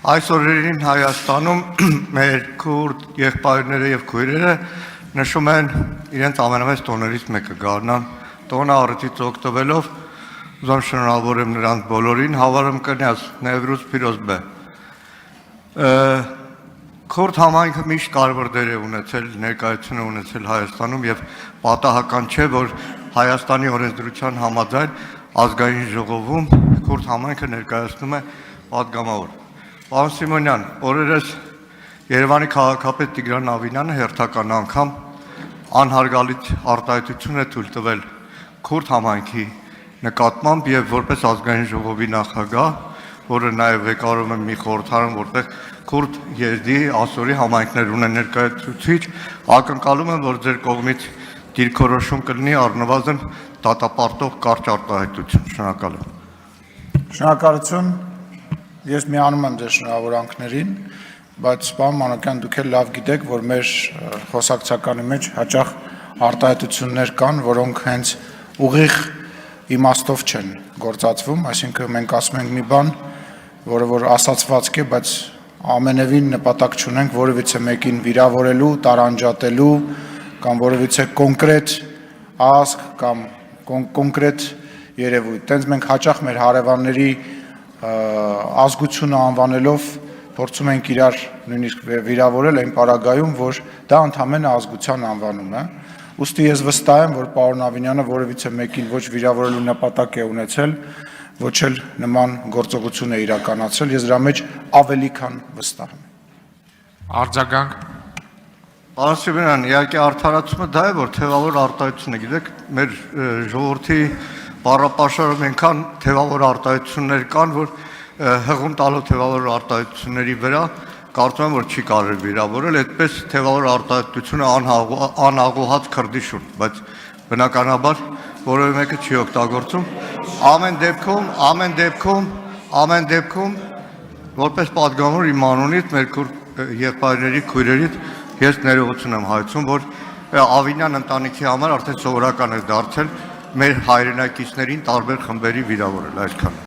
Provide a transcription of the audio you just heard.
Այս օրերին Հայաստանում մեր քուրդ եղբայրները եւ քույրերը նշում են իրենց ամենամեծ տոներից մեկը Գառնան տոնը առիթից օգտվելով ուզում շնորհավորեմ նրանց բոլորին հավարım կնյազ Նևրուզ Փիրոզբե Քուրդ համայնքը միշտ կարևոր դեր է ունեցել ներկայություն է ունեցել Հայաստանում եւ պատահական չէ որ Հայաստանի օրենսդրության համաձայն ազգային ժողովում քուրդ համայնքը ներկայացնում է պատգամավոր Պարոն Սիմոնյան, օրերս Երևանի քաղաքապետ Տիգրան Ավինյանը հերթական անգամ անհարգալից արտահայտություն է թույլ տվել քուրդ համայնքի նկատմամբ եւ որպես ազգային ժողովի նախագահ, որը նաեւ ղեկավարում է մի խորհրդարան, որտեղ քուրդ եզդի ասորի համայնքներ ունեն ներկայացուցիչ, ակնկալում եմ, որ ձեր կողմից դիրքորոշում կլինի առնվազն դատապարտող կարճ արտահայտություն։ Շնորհակալ եմ։ Շնորհակալություն։ Ես միանում եմ ձեր շնորհավորանքներին, բայց պարոն Մանուկյան, դուք էլ լավ գիտեք, որ մեր խոսակցականի մեջ հաճախ արտահայտություններ կան, որոնք հենց ուղիղ իմաստով չեն գործածվում, այսինքն մենք ասում ենք մի բան, որը որ ասացվածք է, բայց ամենևին նպատակ չունենք որևիցե մեկին վիրավորելու, տարանջատելու կամ որևիցե կոնկրետ ազգ կամ կոնկրետ երևույթ։ Տենց մենք հաճախ մեր հարևանների ազգությունը անվանելով փորձում ենք իրար նույնիսկ վիրավորել այն պարագայում, որ դա ընդհանրապես ազգության անվանում է։ Ուստի ես վստահ եմ, որ պարոն Ավինյանը որևիցե մեկին ոչ վիրավորելու նպատակ է ունեցել, ոչ էլ նման գործողություն է իրականացրել, ես դրա մեջ ավելի քան վստահ եմ։ Արձագանք։ Պարոն Սիմոնյան, իհարկե արդարացումը դա է, որ թևավոր արտահայտություն է, գիտեք, մեր ժողովրդի բառապաշարում այնքան թևավոր արտահայտություններ կան, որ հղում տալու թևավոր արտահայտությունների վրա կարծում եմ, որ չի կարելի վիրավորել, այդպես թևավոր արտահայտությունը անհաղուհաց քրդի շուրջ, բայց բնականաբար որևէ մեկը չի օգտագործում։ Ամեն դեպքում որպես պատգամավոր իմ անունից մեր եղբայրների քույրերից ես ներողություն եմ հայցում, որ Ավինյան ընտանիքի համար արդեն սովորական է դարձել մեր հայրենակիցներին տարբեր խմբերի վիրավորել, այսքան։